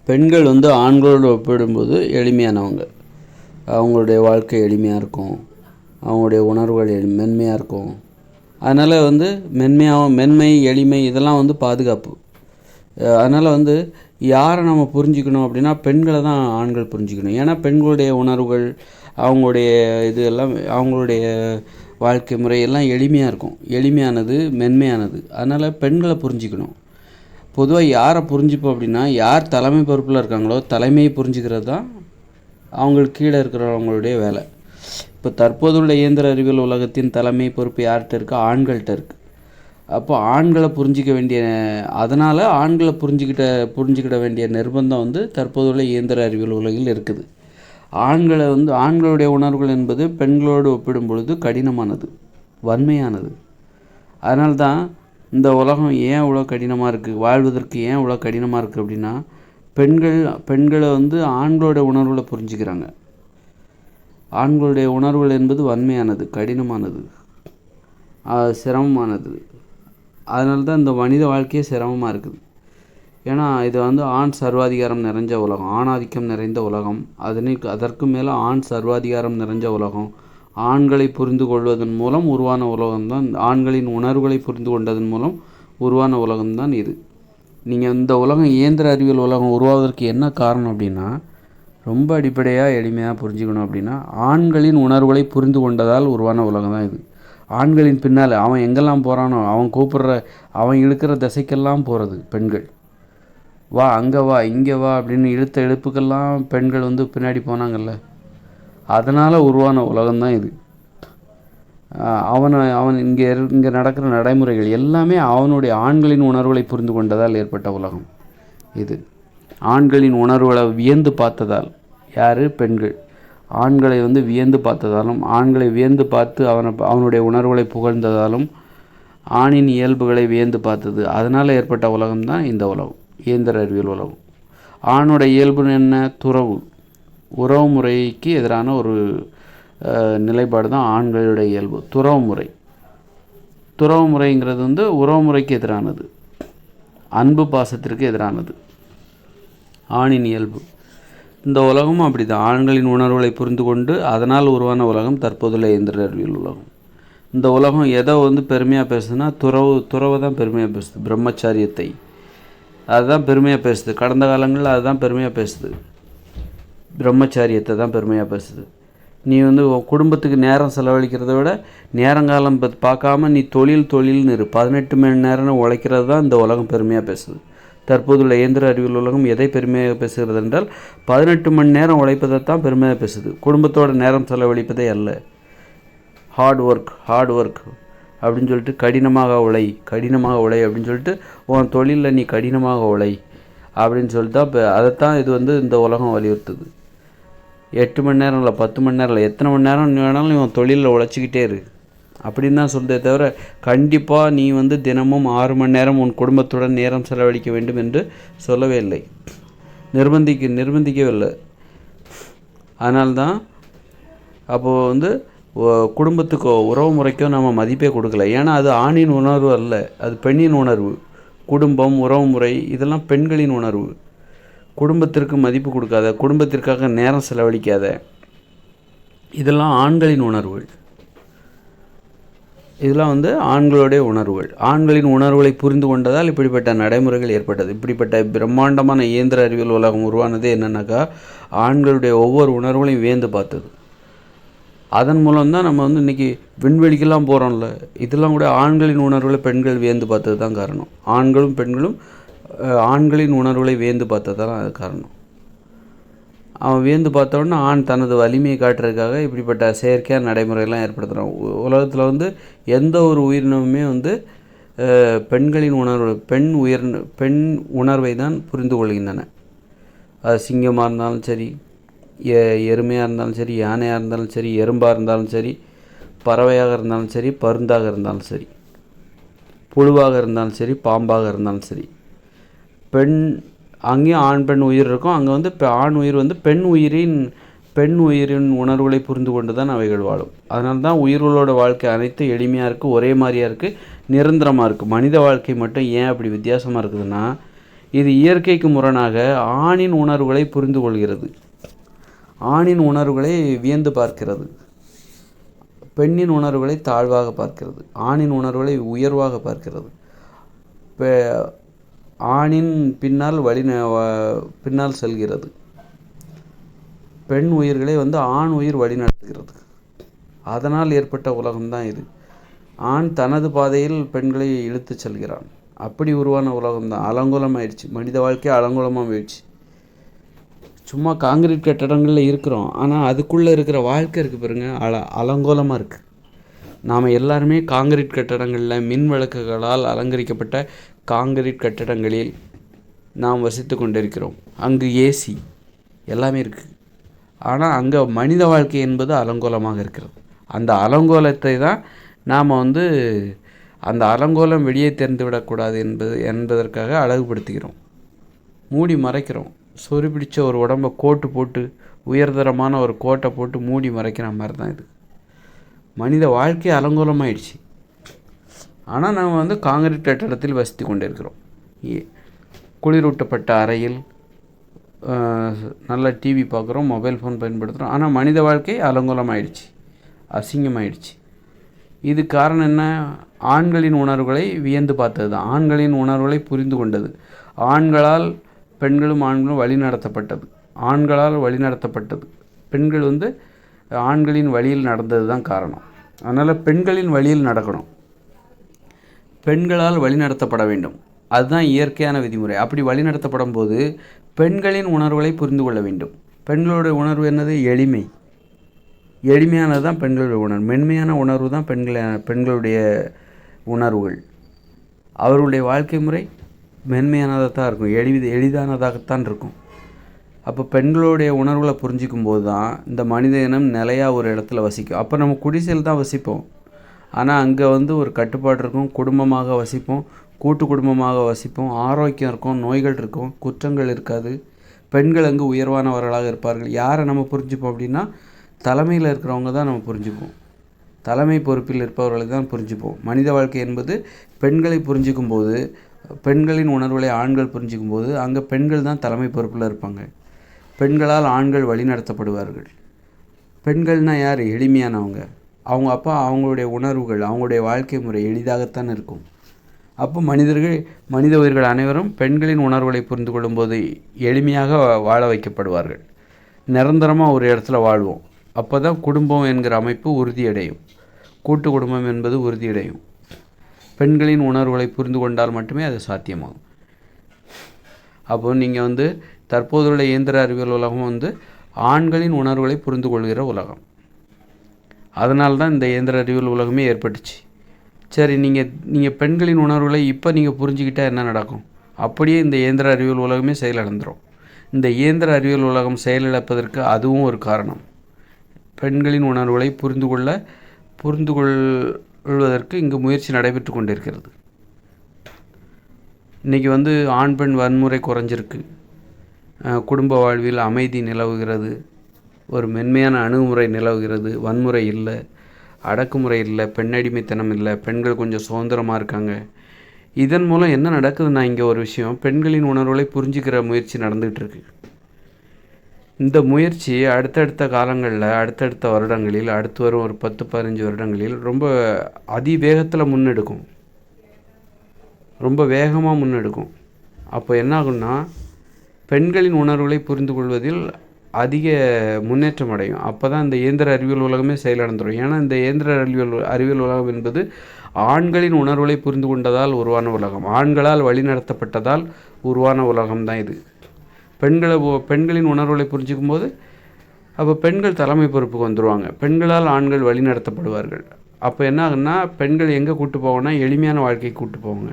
பெண்கள் வந்து ஆண்களோடு ஒப்பிடும்போது எளிமையானவங்க. அவங்களுடைய வாழ்க்கை எளிமையாக இருக்கும், அவங்களுடைய உணர்வுகள் மென்மையாக இருக்கும். அதனால் வந்து மென்மை எளிமை இதெல்லாம் வந்து பாதுகாப்பு. அதனால் வந்து யாரை நம்ம புரிஞ்சுக்கணும் அப்படின்னா பெண்களை தான் ஆண்கள் புரிஞ்சுக்கணும். ஏன்னா பெண்களுடைய உணர்வுகள், அவங்களுடைய இது எல்லாம், அவங்களுடைய வாழ்க்கை முறை எல்லாம் எளிமையாக இருக்கும், எளிமையானது, மென்மையானது. அதனால் பெண்களை புரிஞ்சுக்கணும். பொதுவாக யாரை புரிஞ்சுப்போம் அப்படின்னா, யார் தலைமை பொறுப்பில் இருக்காங்களோ தலைமையை புரிஞ்சுக்கிறது தான் அவங்களுக்கு கீழே இருக்கிறவங்களுடைய வேலை. இப்போ தற்போதுள்ள இயந்திர அறிவியல் உலகத்தின் தலைமை பொறுப்பு யார்கிட்ட இருக்குது? ஆண்கள்கிட்ட இருக்குது. அப்போ ஆண்களை புரிஞ்சிக்க வேண்டிய, அதனால் ஆண்களை புரிஞ்சுக்கிட வேண்டிய நிர்பந்தம் வந்து தற்போதுள்ள இயந்திர அறிவியல் உலகில் இருக்குது. ஆண்களுடைய உணர்வுகள் என்பது பெண்களோடு ஒப்பிடும் பொழுது கடினமானது, வன்மையானது. அதனால்தான் இந்த உலகம் ஏன் இவ்வளோ கடினமாக இருக்குது, வாழ்வதற்கு ஏன் இவ்வளோ கடினமாக இருக்குது அப்படின்னா, பெண்களை வந்து ஆண்களோட உணர்வுகளை புரிஞ்சுக்கிறாங்க. ஆண்களுடைய உணர்வுகள் என்பது வன்மையானது, கடினமானது, சிரமமானது. அதனால தான் இந்த மனித வாழ்க்கையே சிரமமாக இருக்குது. ஏன்னா இது வந்து ஆண் சர்வாதிகாரம் நிறைஞ்ச உலகம், ஆணாதிக்கம் நிறைந்த உலகம். அதற்கு மேலே ஆண் சர்வாதிகாரம் நிறைஞ்ச உலகம். ஆண்களை புரிந்து கொள்வதன் மூலம் உருவான உலகம்தான், ஆண்களின் உணர்வுகளை புரிந்து கொண்டதன் மூலம் உருவான உலகம்தான் இது. நீங்கள் இந்த உலகம் இயந்திர அறிவியல் உலகம் உருவாவதற்கு என்ன காரணம் அப்படின்னா, ரொம்ப அடிப்படையாக எளிமையாக புரிஞ்சுக்கணும் அப்படின்னா, ஆண்களின் உணர்வுகளை புரிந்து கொண்டதால் உருவான உலகம் தான் இது. ஆண்களின் பின்னால் அவன் எங்கெல்லாம் போகிறானோ, அவன் இழுக்கிற திசைக்கெல்லாம் போகிறது பெண்கள். வா அங்கே வா இங்கே வா அப்படின்னு இழுத்த இழுப்புக்கெல்லாம் பெண்கள் வந்து பின்னாடி போனாங்கல்ல, அதனால் உருவான உலகம்தான் இது. அவன் இங்கே நடக்கிற நடைமுறைகள் எல்லாமே அவனுடைய ஆண்களின் உணர்வுகளை புரிந்து கொண்டதால் ஏற்பட்ட உலகம் இது. ஆண்களின் உணர்வுகளை வியந்து பார்த்ததால், யார்? பெண்கள். ஆண்களை வந்து வியந்து பார்த்ததாலும், ஆண்களை வியந்து பார்த்து அவனுடைய உணர்வுகளை புகழ்ந்ததாலும், ஆணின் இயல்புகளை வியந்து பார்த்தது, அதனால் ஏற்பட்ட உலகம்தான் இந்த உலகம், இயந்திர அறிவியல் உலகம். ஆணோட இயல்பு என்ன? துறவு, உறவு முறைக்கு எதிரான ஒரு நிலைப்பாடு தான் ஆண்களுடைய இயல்பு. துறவு முறைங்கிறது வந்து உறவு முறைக்கு எதிரானது, அன்பு பாசத்திற்கு எதிரானது ஆணின் இயல்பு. இந்த உலகமும் அப்படி தான், ஆண்களின் உணர்வுகளை புரிந்து கொண்டு அதனால் உருவான உலகம் தற்போதுள்ள இயந்திர அறிவியல் உலகம். இந்த உலகம் எதை வந்து பெருமையாக பேசுதுன்னா, துறவை தான் பெருமையாக பேசுது, பிரம்மச்சாரியத்தை அதுதான் பெருமையாக பேசுது. கடந்த காலங்களில் அதுதான் பெருமையாக பேசுது, பிரம்மச்சாரியத்தை தான் பெருமையாக பேசுது. நீ வந்து குடும்பத்துக்கு நேரம் செலவழிக்கிறத விட நேரங்காலம் பார்க்காம நீ தொழில்னு இரு, 18 மணி நேரம் உழைக்கிறது தான் இந்த உலகம் பெருமையாக பேசுது. தற்போதுள்ள இயந்திர அறிவியல் உலகம் எதை பெருமையாக பேசுகிறது என்றால், 18 மணி நேரம் உழைப்பதை தான் பெருமையாக பேசுது, குடும்பத்தோட நேரம் செலவழிப்பதே அல்ல. ஹார்ட் ஒர்க் அப்படின்னு சொல்லிட்டு கடினமாக உழை அப்படின்னு சொல்லிட்டு உன் தொழிலில் நீ கடினமாக உழை அப்படின்னு சொல்லிட்டு தான் இப்போ அதைத்தான் இது வந்து இந்த உலகம் வலியுறுத்துது. 8 மணி நேரம் இல்லை, 10 மணி நேரம் இல்லை, எத்தனை மணி நேரம் வேணாலும் இவன் தொழிலில் உழைச்சிக்கிட்டே இரு அப்படின்னு தான் சொல்கிறதே தவிர, கண்டிப்பாக நீ வந்து தினமும் 6 மணி நேரம் உன் குடும்பத்துடன் நேரம் செலவழிக்க வேண்டும் என்று சொல்லவே இல்லை, நிர்பந்திக்கவில்லை. அதனால்தான் அப்போது வந்து குடும்பத்துக்கோ உறவு முறைக்கோ நம்ம மதிப்பே கொடுக்கல. ஏன்னா அது ஆணின் உணர்வு அல்ல, அது பெண்ணின் உணர்வு. குடும்பம், உறவு முறை இதெல்லாம் பெண்களின் உணர்வு. குடும்பத்திற்கு மதிப்பு கொடுக்காத, குடும்பத்திற்காக நேரம் செலவழிக்காத, இதெல்லாம் ஆண்களின் உணர்வுகள். இதெல்லாம் வந்து ஆண்களுடைய உணர்வுகள். ஆண்களின் உணர்வுகளை புரிந்து கொண்டதால் இப்படிப்பட்ட நடைமுறைகள் ஏற்பட்டது. இப்படிப்பட்ட பிரம்மாண்டமான இயந்திர அறிவியல் உலகம் உருவானது என்னன்னாக்கா, ஆண்களுடைய ஒவ்வொரு உணர்வுகளையும் வியந்து பார்த்தது. அதன் மூலம்தான் நம்ம வந்து இன்றைக்கி விண்வெளிக்கெல்லாம் போகிறோம்ல, இதெல்லாம் கூட ஆண்களின் உணர்வுகளை பெண்கள் வியந்து பார்த்தது தான் காரணம். ஆண்களும் பெண்களும் ஆண்களின் உணர்வுகளை வியந்து பார்த்ததான் அது காரணம். அவன் வியந்து பார்த்தோன்னா ஆண் தனது வலிமையை காட்டுறதுக்காக இப்படிப்பட்ட செயற்கையான நடைமுறையெல்லாம் ஏற்படுத்துகிறான். உலகத்தில் வந்து எந்த ஒரு உயிரினமுமே வந்து பெண்களின் பெண் உணர்வை தான் புரிந்து கொள்கின்றன. அது சிங்கமாக இருந்தாலும் சரி, எருமையாக இருந்தாலும் சரி, யானையாக இருந்தாலும் சரி, எறும்பாக இருந்தாலும் சரி, பறவையாக இருந்தாலும் சரி, பருந்தாக இருந்தாலும் சரி, புழுவாக இருந்தாலும் சரி, பாம்பாக இருந்தாலும் சரி, அங்கேயும் ஆண் பெண் உயிர் இருக்கும். அங்கே வந்து ஆண் உயிர் வந்து பெண் உயிரின் உணர்வுகளை புரிந்து கொண்டு தான் அவைகள் வாழும். அதனால தான் உயிர்களோட வாழ்க்கை அனைத்து எளிமையாக இருக்குது, ஒரே மாதிரியாக இருக்குது, நிரந்தரமாக இருக்குது. மனித வாழ்க்கை மட்டும் ஏன் அப்படி வித்தியாசமாக இருக்குதுன்னா, இது இயற்கைக்கு முரணாக ஆணின் உணர்வுகளை புரிந்து கொள்கிறது, ஆணின் உணர்வுகளை வியந்து பார்க்கிறது, பெண்ணின் உணர்வுகளை தாழ்வாக பார்க்கிறது, ஆணின் உணர்வுகளை உயர்வாக பார்க்கிறது. ஆணின் பின்னால் பின்னால் செல்கிறது, பெண் உயிர்களை ஆண் உயிர் வழி நடத்துகிறது. அதனால் ஏற்பட்ட உலகம்தான் இது. ஆண் தனது பாதையில் பெண்களை இழுத்து செல்கிறான். அப்படி உருவான உலகம்தான். அலங்கோலம் ஆயிடுச்சு, மனித வாழ்க்கையை அலங்கோலமாக போயிடுச்சு. சும்மா காங்கிரீட் கட்டடங்களில் இருக்கிறோம், ஆனால் அதுக்குள்ளே இருக்கிற வாழ்க்கை இருக்குது பாருங்க, அலங்கோலமாக இருக்குது. நாம் எல்லாருமே காங்கிரீட் கட்டடங்களில் மின் விளக்குகளால் அலங்கரிக்கப்பட்ட காங்கிரீட் கட்டடங்களில் நாம் வசித்து கொண்டிருக்கிறோம். அங்கு ஏசி எல்லாமே இருக்குது. ஆனால் அங்கே மனித வாழ்க்கை என்பது அலங்கோலமாக இருக்கிறது. அந்த அலங்கோலத்தை தான் நாம் அந்த அலங்கோலம் வெளியே தெரிந்து விடக்கூடாது என்பதற்காக அழகுபடுத்துகிறோம், மூடி மறைக்கிறோம். சொறி பிடிச்ச ஒரு உடம்பை கோட்டு போட்டு, உயர்தரமான ஒரு கோட்டை போட்டு மூடி மறைக்கிற மாதிரி தான் இது. மனித வாழ்க்கை அலங்கோலமாயிடுச்சு. ஆனால் நாம் காங்கிரீட் கட்டடத்தில் வசித்து கொண்டிருக்கிறோம். குளிரூட்டப்பட்ட அறையில் நல்ல டிவி பார்க்குறோம், மொபைல் ஃபோன் பயன்படுத்துகிறோம். ஆனால் மனித வாழ்க்கை அலங்கோலமாயிடுச்சு, அசிங்கமாயிடுச்சு. இது காரணம் என்ன? ஆண்களின் உணர்வுகளை வியந்து பார்த்தது தான், ஆண்களின் உணர்வுகளை புரிந்து கொண்டது. பெண்களும் ஆண்களும் வழி நடத்தப்பட்டது, ஆண்களால் வழி நடத்தப்பட்டது. பெண்கள் ஆண்களின் வழியில் நடந்தது தான் காரணம். அதனால் பெண்களின் வழியில் நடக்கணும், பெண்களால் வழி நடத்தப்பட வேண்டும். அதுதான் இயற்கையான விதிமுறை. அப்படி வழி நடத்தப்படும் போது பெண்களின் உணர்வுகளை புரிந்து கொள்ள வேண்டும். பெண்களுடைய உணர்வு என்னது? எளிமையானது தான் பெண்களுடைய உணர்வு. மென்மையான உணர்வு தான் பெண்களுடைய உணர்வுகள். அவர்களுடைய வாழ்க்கை முறை மென்மையானதாக தான் இருக்கும், எளிதானதாகத்தான் இருக்கும். அப்போ பெண்களுடைய உணர்வுகளை புரிஞ்சிக்கும் போது தான் இந்த மனித இனம் நிலையாக ஒரு இடத்துல வசிக்கும். அப்போ நம்ம குடிசையில் தான் வசிப்போம், ஆனால் அங்கே ஒரு கட்டுப்பாடு இருக்கும். குடும்பமாக வசிப்போம், கூட்டு குடும்பமாக வசிப்போம், ஆரோக்கியம் இருக்கும், நோய்கள் இருக்கும், குற்றங்கள் இருக்காது. பெண்கள் அங்கு உயர்வானவர்களாக இருப்பார்கள். யாரை நம்ம புரிஞ்சுப்போம் அப்படின்னா, தலைமையில் இருக்கிறவங்க தான் நம்ம புரிஞ்சுப்போம், தலைமை பொறுப்பில் இருப்பவர்களை தான் புரிஞ்சுப்போம். மனித வாழ்க்கை என்பது பெண்களை புரிஞ்சிக்கும் போது, பெண்களின் உணர்வுகளை ஆண்கள் புரிஞ்சிக்கும் போது அங்கே பெண்கள் தான் தலைமை பொறுப்பில் இருப்பாங்க. பெண்களால் ஆண்கள் வழி நடத்தப்படுவார்கள். பெண்கள்னால் யார்? எளிமையானவங்க. அவங்க அப்பா அவங்களுடைய உணர்வுகள், அவங்களுடைய வாழ்க்கை முறை எளிதாகத்தான் இருக்கும். அப்போ மனித உயிர்கள் அனைவரும் பெண்களின் உணர்வுகளை புரிந்து கொள்ளும்போது எளிமையாக வாழ வைக்கப்படுவார்கள். நிரந்தரமாக ஒரு இடத்துல வாழ்வோம். அப்போ தான் குடும்பம் என்கிற அமைப்பு உறுதியடையும், கூட்டு குடும்பம் என்பது உறுதியடையும். பெண்களின் உணர்வுகளை புரிந்து கொண்டால் மட்டுமே அது சாத்தியமாகும். அப்போது நீங்கள் தற்போதுள்ள இயந்திர அறிவியல் உலகம் ஆண்களின் உணர்வுகளை புரிந்து கொள்கிற உலகம். அதனால்தான் இந்த இயந்திர அறிவியல் உலகமே ஏற்பட்டுச்சு. சரி, நீங்கள் பெண்களின் உணர்வுகளை இப்போ நீங்கள் புரிஞ்சுக்கிட்டால் என்ன நடக்கும்? அப்படியே இந்த இயந்திர அறிவியல் உலகமே செயலிழந்துடும். இந்த இயந்திர அறிவியல் உலகம் செயலிழப்பதற்கு அதுவும் ஒரு காரணம். பெண்களின் உணர்வுகளை புரிந்து கொள்வதற்கு இங்கு முயற்சி நடைபெற்று கொண்டிருக்கிறது. இன்றைக்கி ஆண் பெண் வன்முறை குறைஞ்சிருக்கு, குடும்ப வாழ்வில் அமைதி நிலவுகிறது, ஒரு மென்மையான அணுகுமுறை நிலவுகிறது, வன்முறை இல்லை, அடக்குமுறை இல்லை, பெண்ணடிமைத்தனம் இல்லை, பெண்கள் கொஞ்சம் சுதந்திரமாக இருக்காங்க. இதன் மூலம் என்ன நடக்குதுன்னா, இங்கே ஒரு விஷயம், பெண்களின் உணர்வுகளை புரிஞ்சுக்கிற முயற்சி நடந்துகிட்ருக்கு. இந்த முயற்சி அடுத்தடுத்த காலங்களில், அடுத்தடுத்த வருடங்களில், அடுத்து வரும் ஒரு 10-15 வருடங்களில் ரொம்ப அதிவேகத்தில் முன்னெடுக்கும், ரொம்ப வேகமாக முன்னெடுக்கும். அப்போ என்ன ஆகும்னா, பெண்களின் உணர்வுகளை புரிந்து கொள்வதில் அதிக முன்னேற்றம் அடையும். அப்போ தான் இந்த இயந்திர அறிவியல் உலகமே செயலிழந்துடும். ஏன்னா இந்த இயந்திர அறிவியல் உலகம் என்பது ஆண்களின் உணர்வுகளை புரிந்து கொண்டதால் உருவான உலகம், ஆண்களால் வழி நடத்தப்பட்டதால் உருவான உலகம்தான் இது. பெண்களின் உணர்வுகளை புரிஞ்சிக்கும் போது அப்போ பெண்கள் தலைமை பொறுப்புக்கு வந்துடுவாங்க, பெண்களால் ஆண்கள் வழி நடத்தப்படுவார்கள். அப்போ என்ன ஆகுன்னா, பெண்கள் எங்கே கூட்டு போவாங்கன்னா எளிமையான வாழ்க்கைக்கு கூட்டு போவாங்க.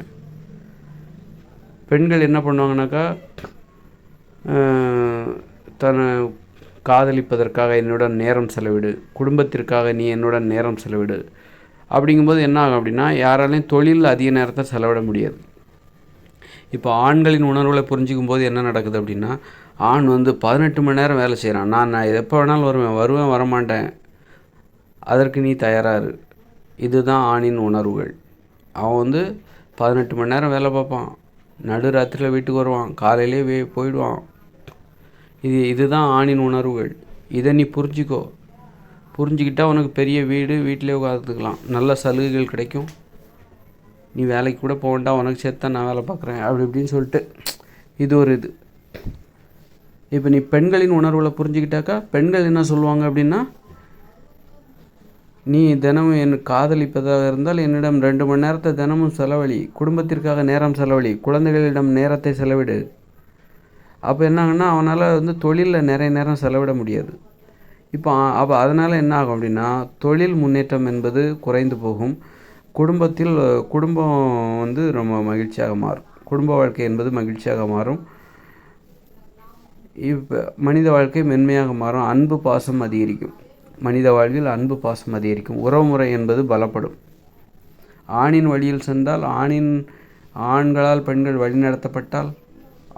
பெண்கள் என்ன பண்ணுவாங்கனாக்கா, தன்னை காதலிப்பதற்காக என்னுடன் நேரம் செலவிடு, குடும்பத்திற்காக நீ என்னுடன் நேரம் செலவிடு. அப்படிங்கும்போது என்ன ஆகும் அப்படின்னா, யாராலையும் தொழிலில் அதிக நேரத்தை செலவிட முடியாது. இப்போ ஆண்களின் உணர்வுகளை புரிஞ்சிக்கும் போது என்ன நடக்குது அப்படின்னா, ஆண் 18 மணி நேரம் வேலை செய்கிறான், நான் எப்போ வேணாலும் வருவேன் வரமாட்டேன், அதற்கு நீ தயாராரு. இதுதான் ஆணின் உணர்வுகள். அவன் 18 மணி நேரம் வேலை பார்ப்பான், நடுராத்திரியில் வீட்டுக்கு வருவான், காலையிலே போயிடுவான். இதுதான் ஆணின் உணர்வுகள். இதை நீ புரிஞ்சிக்கோ. புரிஞ்சிக்கிட்டா உனக்கு பெரிய வீடு, வீட்டிலே உட்காந்துக்கலாம், நல்ல சலுகைகள் கிடைக்கும். நீ வேலைக்கு கூட போக வேண்டாம், உனக்கு சேர்த்து தான் நான் வேலை பார்க்குறேன் அப்படி இப்படின்னு சொல்லிட்டு இது ஒரு இது. இப்போ நீ பெண்களின் உணர்வுகளை புரிஞ்சுக்கிட்டாக்கா பெண்கள் என்ன சொல்லுவாங்க அப்படின்னா, நீ தினமும் எனக்கு காதலிப்பதாக இருந்தால் என்னிடம் 2 மணி நேரத்தை தினமும் செலவழி, குடும்பத்திற்காக நேரம் செலவழி, குழந்தைகளிடம் நேரத்தை செலவிடு. அப்போ என்னாங்கன்னா அவனால் தொழிலில் நிறைய நேரம் செலவிட முடியாது. அப்போ அதனால் என்ன ஆகும் அப்படின்னா, தொழில் முன்னேற்றம் என்பது குறைந்து போகும். குடும்பம் ரொம்ப மகிழ்ச்சியாக மாறும். குடும்ப வாழ்க்கை என்பது மகிழ்ச்சியாக மாறும். இப்போ மனித வாழ்க்கை மென்மையாக மாறும். அன்பு பாசம் அதிகரிக்கும். மனித வாழ்வில் அன்பு பாசம் அதிகரிக்கும். உறவுமுறை என்பது பலப்படும். ஆணின் வழியில் சென்றால் ஆண்களால் பெண்கள் வழிநடத்தப்பட்டால்,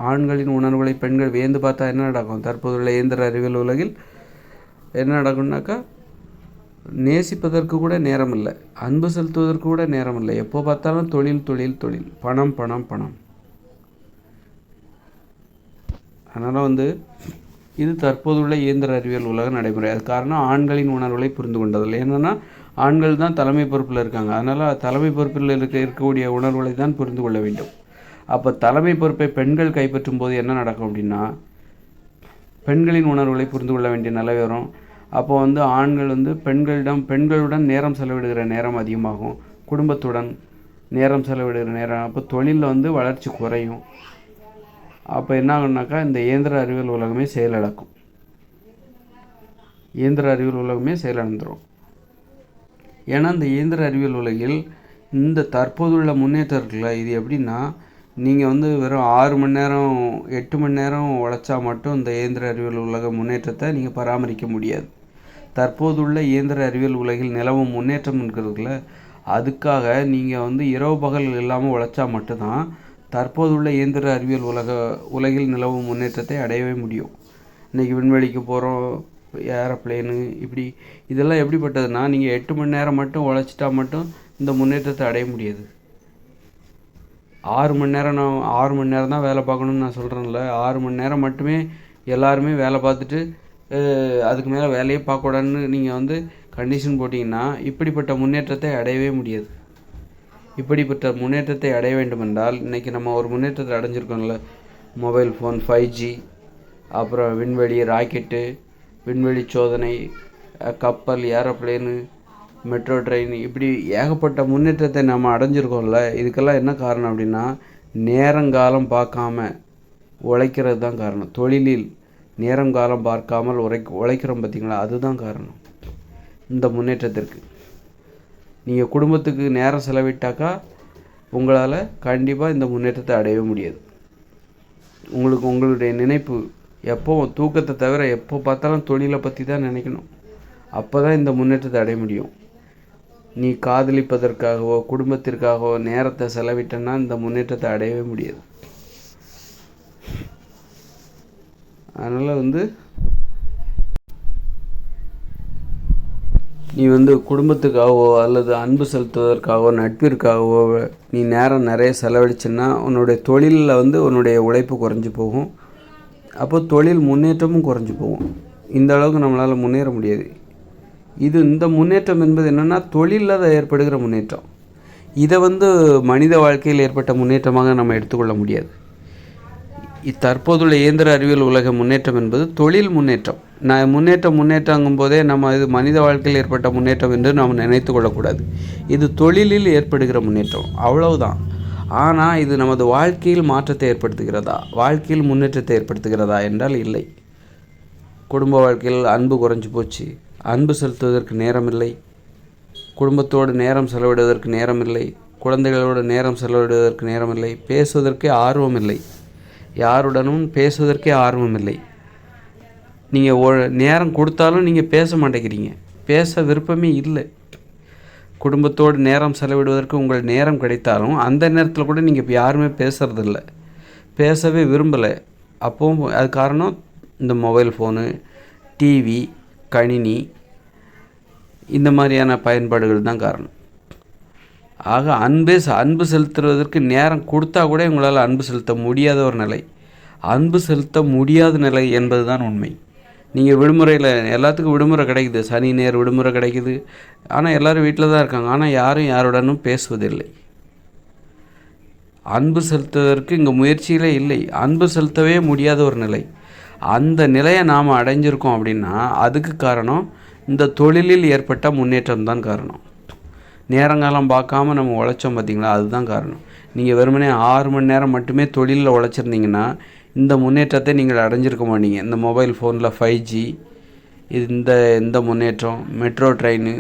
ஆண்களின் உணர்வுகளை பெண்கள் வியந்து பார்த்தா என்ன நடக்கும்? தற்போதுள்ள இயந்திர அறிவியல் உலகில் என்ன நடக்கும்னாக்கா, நேசிப்பதற்கு கூட நேரம் இல்லை, அன்பு செலுத்துவதற்கு கூட நேரம் இல்லை. எப்போ பார்த்தாலும் தொழில் தொழில் தொழில், பணம் பணம் பணம். அதனால் இது தற்போதுள்ள இயந்திர அறிவியல் உலக நடைமுறை. அது காரணம் ஆண்களின் உணர்வுகளை புரிந்து கொண்டதில்லை. என்னென்னா ஆண்கள் தான் தலைமை பொறுப்பில் இருக்காங்க. அதனால் தலைமை பொறுப்பில் இருக்கக்கூடிய உணர்வுகளை தான் புரிந்து கொள்ள வேண்டும். அப்போ தலைமை பொறுப்பை பெண்கள் கைப்பற்றும் போது என்ன நடக்கும் அப்படின்னா, பெண்களின் உணர்வுகளை புரிந்து கொள்ள வேண்டிய நிலை வரும். அப்போ ஆண்கள் பெண்களுடன் நேரம் செலவிடுகிற நேரம் அதிகமாகும். குடும்பத்துடன் நேரம் செலவிடுகிற நேரம், அப்போ தொழிலில் வளர்ச்சி குறையும். அப்போ என்ன ஆகுனாக்கா, இந்த இயந்திர அறிவியல் உலகமே செயலிழக்கும். இயந்திர அறிவியல் உலகமே செயலிழந்துடும். ஏன்னா இந்த இயந்திர அறிவியல் உலகில் இந்த தற்போதுள்ள முன்னேற்றத்தில் இது எப்படின்னா, நீங்கள் வெறும் 6 மணி நேரம் 8 மணி நேரம் உழைச்சா மட்டும் இந்த இயந்திர அறிவியல் உலக முன்னேற்றத்தை நீங்கள் பராமரிக்க முடியாது. தற்போதுள்ள இயந்திர அறிவியல் உலகில் நிலவும் முன்னேற்றம் இருக்கிறதுல, அதுக்காக நீங்கள் இரவு பகல் இல்லாமல் உழைச்சா மட்டும்தான் தற்போதுள்ள இயந்திர அறிவியல் உலகில் நிலவும் முன்னேற்றத்தை அடையவே முடியும். இன்றைக்கி விண்வெளிக்கு போகிறோம், ஏரோப்ளேனு, இதெல்லாம் எப்படிப்பட்டதுன்னா, நீங்கள் 8 மணி நேரம் மட்டும் உழைச்சிட்டா மட்டும் இந்த முன்னேற்றத்தை அடைய முடியாது. 6 மணி நேரம் தான் வேலை பார்க்கணுன்னு நான் சொல்கிறேன்ல. 6 மணி நேரம் மட்டுமே எல்லாருமே வேலை பார்த்துட்டு அதுக்கு மேலே வேலையே பார்க்கக்கூடாதுன்னு நீங்கள் கண்டிஷன் போட்டிங்கன்னா இப்படிப்பட்ட முன்னேற்றத்தை அடையவே முடியாது. இப்படிப்பட்ட முன்னேற்றத்தை அடைய வேண்டுமென்றால், இன்றைக்கி நம்ம ஒரு முன்னேற்றத்தை அடைஞ்சிருக்கோம்ல, மொபைல் ஃபோன், 5G, அப்புறம் விண்வெளி ராக்கெட்டு, விண்வெளி சோதனை, கப்பல், ஏரோப்ளேனு, மெட்ரோ ட்ரெயின், இப்படி ஏகப்பட்ட முன்னேற்றத்தை நம்ம அடைஞ்சிருக்கோம்ல. இதுக்கெல்லாம் என்ன காரணம் அப்படின்னா, நேரங்காலம் பார்க்காம உழைக்கிறது தான் காரணம். தொழிலில் நேரங்காலம் பார்க்காமல் உழைக்கிறோம் பார்த்திங்களா, அதுதான் காரணம் இந்த முன்னேற்றத்திற்கு. நீங்கள் குடும்பத்துக்கு நேரம் செலவிட்டாக்கா உங்களால் கண்டிப்பாக இந்த முன்னேற்றத்தை அடையவே முடியாது. உங்களுடைய நினைப்பு எப்போவும் தூக்கத்தை தவிர எப்போ பார்த்தாலும் தொழிலை பற்றி தான் நினைக்கணும். அப்போ தான் இந்த முன்னேற்றத்தை அடைய முடியும். நீ காதலிப்பதற்காகவோ குடும்பத்திற்காகவோ நேரத்தை செலவிட்டன்னா இந்த முன்னேற்றத்தை அடையவே முடியாது. அதனால் நீ குடும்பத்துக்காகவோ அல்லது அன்பு செலுத்துவதற்காகவோ நட்பிற்காகவோ நீ நேரம் நிறைய செலவழிச்சுன்னா உன்னுடைய தொழிலில் உன்னுடைய உழைப்பு குறைஞ்சி போகும். அப்போ தொழில் முன்னேற்றமும் குறைஞ்சி போகும். இந்த அளவுக்கு நம்மளால் முன்னேற முடியாது. இந்த முன்னேற்றம் என்பது என்னென்னா, தொழிலில் ஏற்படுகிற முன்னேற்றம். இதை மனித வாழ்க்கையில் ஏற்பட்ட முன்னேற்றமாக நம்ம எடுத்துக்கொள்ள முடியாது. தற்போதுள்ள இயந்திர அறிவியல் உலக முன்னேற்றம் என்பது தொழில் முன்னேற்றம். முன்னேற்றங்கும் போதே நம்ம இது மனித வாழ்க்கையில் ஏற்பட்ட முன்னேற்றம் என்று நாம் நினைத்து கொள்ளக்கூடாது. இது தொழிலில் ஏற்படுகிற முன்னேற்றம், அவ்வளவுதான். ஆனால் இது நமது வாழ்க்கையில் மாற்றத்தை ஏற்படுத்துகிறதா, வாழ்க்கையில் முன்னேற்றத்தை ஏற்படுத்துகிறதா என்றால் இல்லை. குடும்ப வாழ்க்கையில் அன்பு குறைஞ்சி போச்சு. அன்பு செலுத்துவதற்கு நேரம் இல்லை. குடும்பத்தோடு நேரம் செலவிடுவதற்கு நேரம் இல்லை. குழந்தைகளோடு நேரம் செலவிடுவதற்கு நேரம் இல்லை. பேசுவதற்கே ஆர்வம் இல்லை. யாருடனும் பேசுவதற்கே ஆர்வம் இல்லை. நீங்கள் நேரம் கொடுத்தாலும் நீங்கள் பேச மாட்டேங்கிறீங்க. பேச விருப்பமே இல்லை. குடும்பத்தோடு நேரம் செலவிடுவதற்கு உங்கள் நேரம் கிடைத்தாலும் அந்த நேரத்தில் கூட நீங்கள் யாருமே பேசுகிறதில்ல, பேசவே விரும்பலை. அப்போவும் அது காரணம் இந்த மொபைல் ஃபோனு, டிவி, கணினி, இந்த மாதிரியான பயன்பாடுகள் தான் காரணம். ஆக அன்பு செலுத்துவதற்கு நேரம் கொடுத்தா கூட உங்களால் அன்பு செலுத்த முடியாத ஒரு நிலை. அன்பு செலுத்த முடியாத நிலை என்பது தான் உண்மை. நீங்கள் விடுமுறையில் எல்லாத்துக்கும் விடுமுறை கிடைக்குது, சனி ஞாயிறு விடுமுறை கிடைக்குது. ஆனால் எல்லோரும் வீட்டில் தான் இருக்காங்க. ஆனால் யாரும் யாருடனும் பேசுவதில்லை. அன்பு செலுத்துவதற்கு இங்கே முயற்சியிலே இல்லை. அன்பு செலுத்தவே முடியாத ஒரு நிலை. அந்த நிலையை நாம் அடைஞ்சிருக்கோம் அப்படின்னா அதுக்கு காரணம் இந்த தொழிலில் ஏற்பட்ட முன்னேற்றம் தான் காரணம். நேரங்காலம் பார்க்காம நம்ம உழைச்சோம் பார்த்திங்களா, அதுதான் காரணம். நீங்கள் வெறுமனே 6 மணி நேரம் மட்டுமே தொழிலில் உழைச்சிருந்தீங்கன்னா இந்த முன்னேற்றத்தை நீங்கள் அடைஞ்சிருக்க மாட்டீங்க. இந்த மொபைல் ஃபோனில் 5G இந்த முன்னேற்றம், மெட்ரோ ட்ரெயின்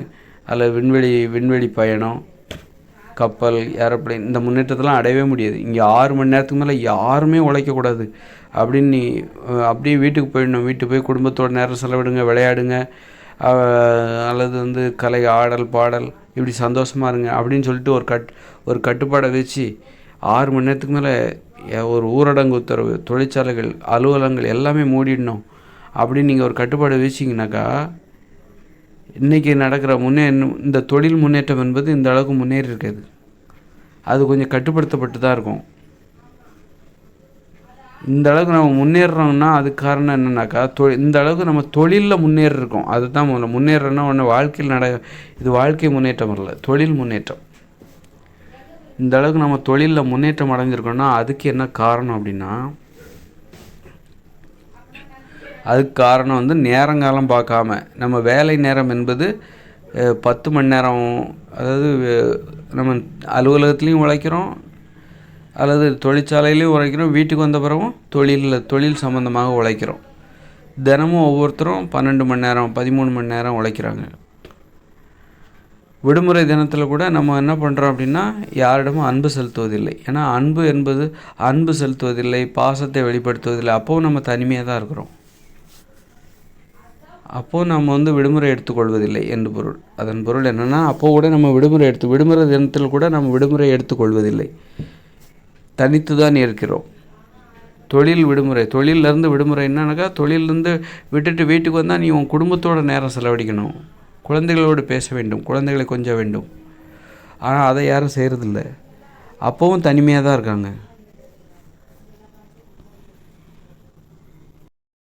அல்லது விண்வெளி பயணம், கப்பல், ஏரோப்ளேன், இந்த முன்னேற்றத்தெல்லாம் அடையவே முடியாது. இங்கே 6 மணி நேரத்துக்கு மேலே யாருமே உழைக்கக்கூடாது அப்படின்னு நீ அப்படியே வீட்டுக்கு போயிடணும். வீட்டுக்கு போய் குடும்பத்தோட நேரம் செலவிடுங்க, விளையாடுங்க, அல்லது கலை, ஆடல், பாடல், இப்படி சந்தோஷமாக இருங்க அப்படின்னு சொல்லிட்டு ஒரு கட்டுப்பாடை வச்சு 6 மணி நேரத்துக்கு மேலே ஒரு ஊரடங்கு உத்தரவு, தொழிற்சாலைகள், அலுவலகங்கள் எல்லாமே மூடிடணும் அப்படின்னு நீங்கள் ஒரு கட்டுப்பாடு வச்சிங்கனாக்கா இன்றைக்கி நடக்கிற இந்த தொழில் முன்னேற்றம் என்பது இந்த அளவுக்கு முன்னேறி இருக்காது. அது கொஞ்சம் கட்டுப்படுத்தப்பட்டு தான் இருக்கும். இந்த அளவுக்கு நம்ம முன்னேறோம்னா அதுக்கு காரணம் என்னன்னாக்கா இந்த அளவுக்கு நம்ம தொழிலில் முன்னேறிருக்கோம். அதுதான் முதல்ல. முன்னேறோன்னா ஒன்று வாழ்க்கையில் இது வாழ்க்கை முன்னேற்றம் இல்லை, தொழில் முன்னேற்றம். இந்த அளவுக்கு நம்ம தொழிலில் முன்னேற்றம் அடைஞ்சிருக்கோம்னா அதுக்கு என்ன காரணம் அப்படின்னா, அதுக்கு காரணம் நேரங்காலம் பார்க்காம நம்ம வேலை நேரம் என்பது 10 மணி நேரம், அதாவது நம்ம அலுவலகத்துலேயும் உழைக்கிறோம் அல்லது தொழிற்சாலையிலையும் உழைக்கிறோம், வீட்டுக்கு வந்த பிறகும் தொழில் சம்மந்தமாக உழைக்கிறோம். தினமும் ஒவ்வொருத்தரும் 12 மணி நேரம் 13 மணி நேரம் உழைக்கிறாங்க. விடுமுறை தினத்தில் கூட நம்ம என்ன பண்ணுறோம் அப்படின்னா யாரிடமும் அன்பு செலுத்துவதில்லை. ஏன்னா அன்பு செலுத்துவதில்லை, பாசத்தை வெளிப்படுத்துவதில்லை. அப்போவும் நம்ம தனிமையாக தான் இருக்கிறோம். அப்போது நம்ம விடுமுறை எடுத்துக்கொள்வதில்லை என்று பொருள். அதன் பொருள் என்னென்னா அப்போது கூட நம்ம விடுமுறை தினத்தில் கூட நம்ம விடுமுறை எடுத்துக்கொள்வதில்லை, தனித்து தான் இருக்கிறோம். தொழிலிருந்து விடுமுறை என்னன்னாக்கா, தொழிலிருந்து விட்டுட்டு வீட்டுக்கு வந்தால் நீ உன் குடும்பத்தோட நேரம் செலவழிக்கணும், குழந்தைகளோடு பேச வேண்டும், குழந்தைகளை கொஞ்ச வேண்டும். ஆனால் அதை யாரும் செய்கிறதில்ல. அப்போவும் தனிமையாக தான் இருக்காங்க.